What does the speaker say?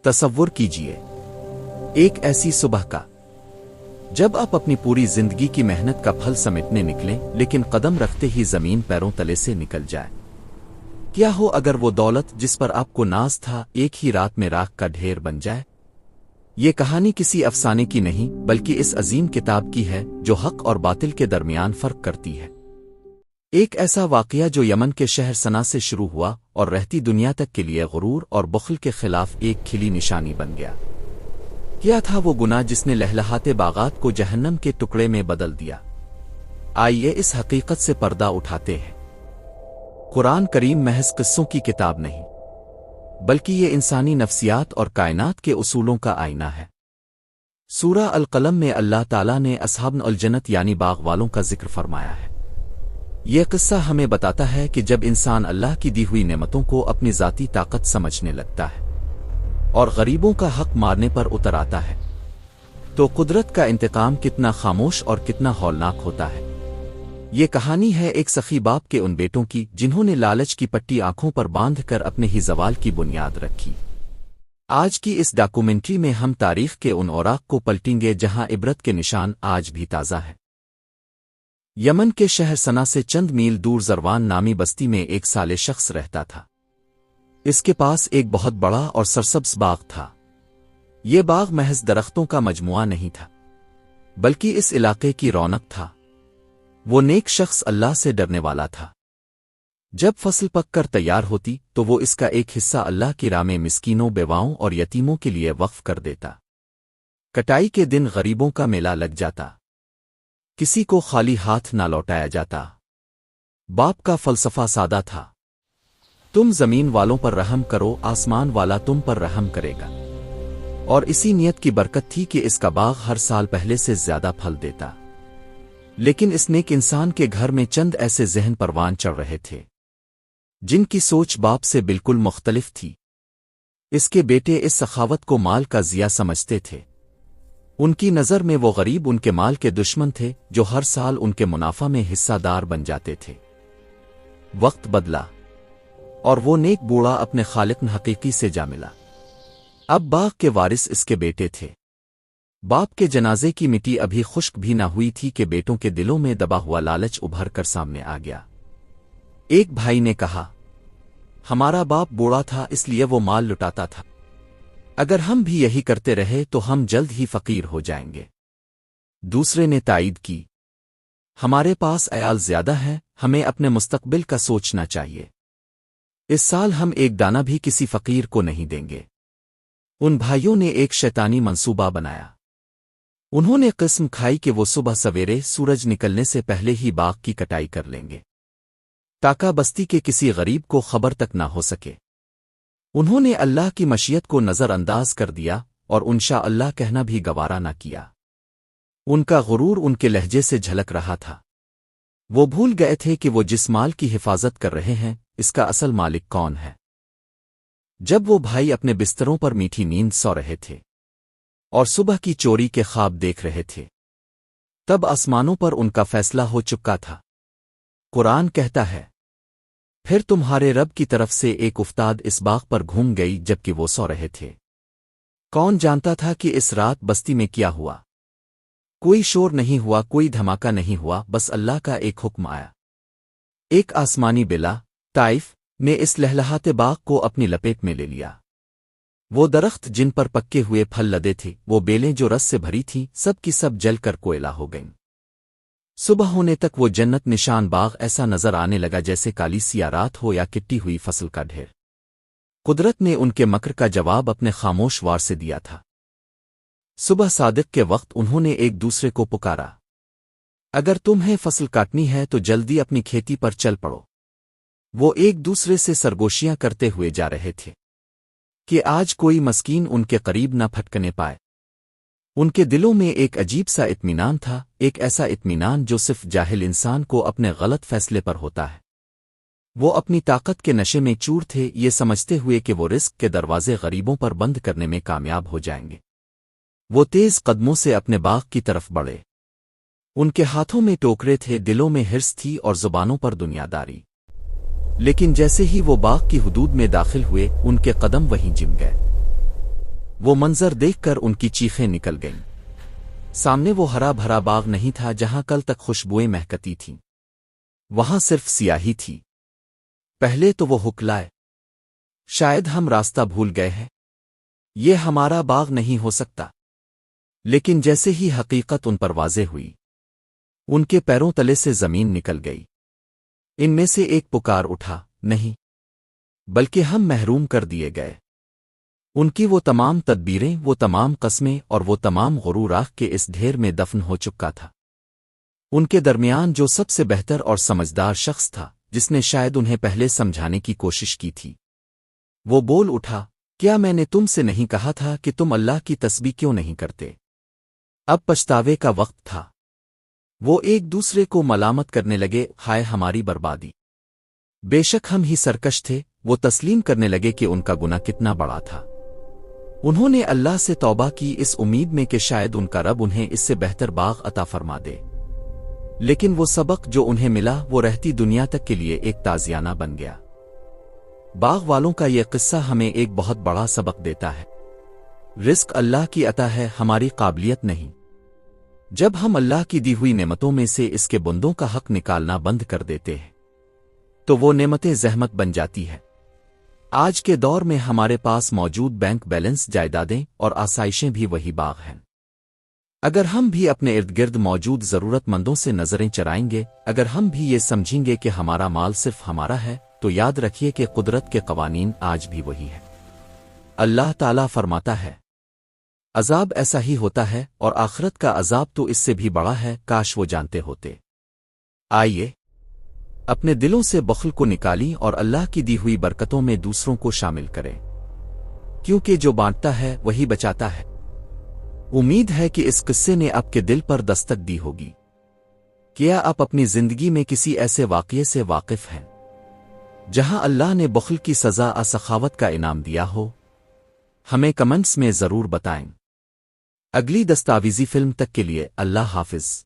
تصور کیجئے ایک ایسی صبح کا جب آپ اپنی پوری زندگی کی محنت کا پھل سمیٹنے نکلیں لیکن قدم رکھتے ہی زمین پیروں تلے سے نکل جائے۔ کیا ہو اگر وہ دولت جس پر آپ کو ناز تھا ایک ہی رات میں راکھ کا ڈھیر بن جائے؟ یہ کہانی کسی افسانے کی نہیں بلکہ اس عظیم کتاب کی ہے جو حق اور باطل کے درمیان فرق کرتی ہے۔ ایک ایسا واقعہ جو یمن کے شہر سنا سے شروع ہوا اور رہتی دنیا تک کے لیے غرور اور بخل کے خلاف ایک کھلی نشانی بن گیا۔ کیا تھا وہ گناہ جس نے لہلہاتے باغات کو جہنم کے ٹکڑے میں بدل دیا؟ آئیے اس حقیقت سے پردہ اٹھاتے ہیں۔ قرآن کریم محض قصوں کی کتاب نہیں بلکہ یہ انسانی نفسیات اور کائنات کے اصولوں کا آئینہ ہے۔ سورہ القلم میں اللہ تعالیٰ نے اصحاب الجنت یعنی باغ والوں کا ذکر فرمایا ہے۔ یہ قصہ ہمیں بتاتا ہے کہ جب انسان اللہ کی دی ہوئی نعمتوں کو اپنی ذاتی طاقت سمجھنے لگتا ہے اور غریبوں کا حق مارنے پر اتر آتا ہے تو قدرت کا انتقام کتنا خاموش اور کتنا ہولناک ہوتا ہے۔ یہ کہانی ہے ایک سخی باپ کے ان بیٹوں کی جنہوں نے لالچ کی پٹی آنکھوں پر باندھ کر اپنے ہی زوال کی بنیاد رکھی۔ آج کی اس ڈاکومنٹری میں ہم تاریخ کے ان اوراق کو پلٹیں گے جہاں عبرت کے نشان آج بھی تازہ ہے۔ یمن کے شہر سنا سے چند میل دور زروان نامی بستی میں ایک سالے شخص رہتا تھا۔ اس کے پاس ایک بہت بڑا اور سرسبز باغ تھا۔ یہ باغ محض درختوں کا مجموعہ نہیں تھا بلکہ اس علاقے کی رونق تھا۔ وہ نیک شخص اللہ سے ڈرنے والا تھا۔ جب فصل پک کر تیار ہوتی تو وہ اس کا ایک حصہ اللہ کی راہ میں مسکینوں، بیواؤں اور یتیموں کے لیے وقف کر دیتا۔ کٹائی کے دن غریبوں کا میلہ لگ جاتا، کسی کو خالی ہاتھ نہ لوٹایا جاتا۔ باپ کا فلسفہ سادہ تھا، تم زمین والوں پر رحم کرو، آسمان والا تم پر رحم کرے گا۔ اور اسی نیت کی برکت تھی کہ اس کا باغ ہر سال پہلے سے زیادہ پھل دیتا۔ لیکن اس نیک انسان کے گھر میں چند ایسے ذہن پروان چڑھ رہے تھے جن کی سوچ باپ سے بالکل مختلف تھی۔ اس کے بیٹے اس سخاوت کو مال کا ضیاع سمجھتے تھے۔ ان کی نظر میں وہ غریب ان کے مال کے دشمن تھے جو ہر سال ان کے منافع میں حصہ دار بن جاتے تھے۔ وقت بدلا اور وہ نیک بوڑھا اپنے خالق حقیقی سے جا ملا۔ اب باغ کے وارث اس کے بیٹے تھے۔ باپ کے جنازے کی مٹی ابھی خشک بھی نہ ہوئی تھی کہ بیٹوں کے دلوں میں دبا ہوا لالچ ابھر کر سامنے آ گیا۔ ایک بھائی نے کہا، ہمارا باپ بوڑھا تھا اس لیے وہ مال لٹاتا تھا، اگر ہم بھی یہی کرتے رہے تو ہم جلد ہی فقیر ہو جائیں گے۔ دوسرے نے تائید کی، ہمارے پاس عیال زیادہ ہے، ہمیں اپنے مستقبل کا سوچنا چاہیے۔ اس سال ہم ایک دانہ بھی کسی فقیر کو نہیں دیں گے۔ ان بھائیوں نے ایک شیطانی منصوبہ بنایا۔ انہوں نے قسم کھائی کہ وہ صبح سویرے سورج نکلنے سے پہلے ہی باغ کی کٹائی کر لیں گے تاکہ بستی کے کسی غریب کو خبر تک نہ ہو سکے۔ انہوں نے اللہ کی مشیت کو نظر انداز کر دیا اور انشاء اللہ کہنا بھی گوارا نہ کیا۔ ان کا غرور ان کے لہجے سے جھلک رہا تھا۔ وہ بھول گئے تھے کہ وہ جس مال کی حفاظت کر رہے ہیں اس کا اصل مالک کون ہے۔ جب وہ بھائی اپنے بستروں پر میٹھی نیند سو رہے تھے اور صبح کی چوری کے خواب دیکھ رہے تھے تب آسمانوں پر ان کا فیصلہ ہو چکا تھا۔ قرآن کہتا ہے، پھر تمہارے رب کی طرف سے ایک افتاد اس باغ پر گھوم گئی جبکہ وہ سو رہے تھے۔ کون جانتا تھا کہ اس رات بستی میں کیا ہوا؟ کوئی شور نہیں ہوا، کوئی دھماکہ نہیں ہوا، بس اللہ کا ایک حکم آیا۔ ایک آسمانی بلا طائف نے اس لہلہاتے باغ کو اپنی لپیٹ میں لے لیا۔ وہ درخت جن پر پکے ہوئے پھل لدے تھے، وہ بیلیں جو رس سے بھری تھیں، سب کی سب جل کر کوئلہ ہو گئیں۔ صبح ہونے تک وہ جنت نشان باغ ایسا نظر آنے لگا جیسے کالی سیاہ رات ہو یا کٹی ہوئی فصل کا ڈھیر۔ قدرت نے ان کے مکر کا جواب اپنے خاموش وار سے دیا تھا۔ صبح صادق کے وقت انہوں نے ایک دوسرے کو پکارا، اگر تمہیں فصل کاٹنی ہے تو جلدی اپنی کھیتی پر چل پڑو۔ وہ ایک دوسرے سے سرگوشیاں کرتے ہوئے جا رہے تھے کہ آج کوئی مسکین ان کے قریب نہ پھٹکنے پائے۔ ان کے دلوں میں ایک عجیب سا اطمینان تھا، ایک ایسا اطمینان جو صرف جاہل انسان کو اپنے غلط فیصلے پر ہوتا ہے۔ وہ اپنی طاقت کے نشے میں چور تھے، یہ سمجھتے ہوئے کہ وہ رزق کے دروازے غریبوں پر بند کرنے میں کامیاب ہو جائیں گے۔ وہ تیز قدموں سے اپنے باغ کی طرف بڑھے۔ ان کے ہاتھوں میں ٹوکرے تھے، دلوں میں ہرس تھی اور زبانوں پر دنیا داری۔ لیکن جیسے ہی وہ باغ کی حدود میں داخل ہوئے، ان کے قدم وہیں جم گئے۔ وہ منظر دیکھ کر ان کی چیخیں نکل گئیں۔ سامنے وہ ہرا بھرا باغ نہیں تھا جہاں کل تک خوشبوئیں مہکتی تھیں، وہاں صرف سیاہی تھی۔ پہلے تو وہ ہکلائے، شاید ہم راستہ بھول گئے ہیں، یہ ہمارا باغ نہیں ہو سکتا۔ لیکن جیسے ہی حقیقت ان پر واضح ہوئی، ان کے پیروں تلے سے زمین نکل گئی۔ ان میں سے ایک پکار اٹھا، نہیں، بلکہ ہم محروم کر دیے گئے۔ ان کی وہ تمام تدبیریں، وہ تمام قسمیں اور وہ تمام غرور آنکھ کے اس ڈھیر میں دفن ہو چکا تھا۔ ان کے درمیان جو سب سے بہتر اور سمجھدار شخص تھا، جس نے شاید انہیں پہلے سمجھانے کی کوشش کی تھی، وہ بول اٹھا، کیا میں نے تم سے نہیں کہا تھا کہ تم اللہ کی تسبیح کیوں نہیں کرتے؟ اب پچھتاوے کا وقت تھا۔ وہ ایک دوسرے کو ملامت کرنے لگے، ہائے ہماری بربادی، بے شک ہم ہی سرکش تھے۔ وہ تسلیم کرنے لگے کہ ان کا گناہ کتنا بڑا تھا۔ انہوں نے اللہ سے توبہ کی اس امید میں کہ شاید ان کا رب انہیں اس سے بہتر باغ عطا فرما دے، لیکن وہ سبق جو انہیں ملا وہ رہتی دنیا تک کے لیے ایک تازیانہ بن گیا۔ باغ والوں کا یہ قصہ ہمیں ایک بہت بڑا سبق دیتا ہے۔ رزق اللہ کی عطا ہے، ہماری قابلیت نہیں۔ جب ہم اللہ کی دی ہوئی نعمتوں میں سے اس کے بندوں کا حق نکالنا بند کر دیتے ہیں تو وہ نعمتیں زحمت بن جاتی ہے۔ آج کے دور میں ہمارے پاس موجود بینک بیلنس، جائیدادیں اور آسائشیں بھی وہی باغ ہیں۔ اگر ہم بھی اپنے ارد گرد موجود ضرورت مندوں سے نظریں چرائیں گے، اگر ہم بھی یہ سمجھیں گے کہ ہمارا مال صرف ہمارا ہے، تو یاد رکھیے کہ قدرت کے قوانین آج بھی وہی ہے۔ اللہ تعالیٰ فرماتا ہے، عذاب ایسا ہی ہوتا ہے اور آخرت کا عذاب تو اس سے بھی بڑا ہے، کاش وہ جانتے ہوتے۔ آئیے اپنے دلوں سے بخل کو نکالیں اور اللہ کی دی ہوئی برکتوں میں دوسروں کو شامل کریں، کیونکہ جو بانٹتا ہے وہی بچاتا ہے۔ امید ہے کہ اس قصے نے آپ کے دل پر دستک دی ہوگی۔ کیا آپ اپنی زندگی میں کسی ایسے واقعے سے واقف ہیں جہاں اللہ نے بخل کی سزا سخاوت کا انعام دیا ہو؟ ہمیں کمنٹس میں ضرور بتائیں۔ اگلی دستاویزی فلم تک کے لیے اللہ حافظ۔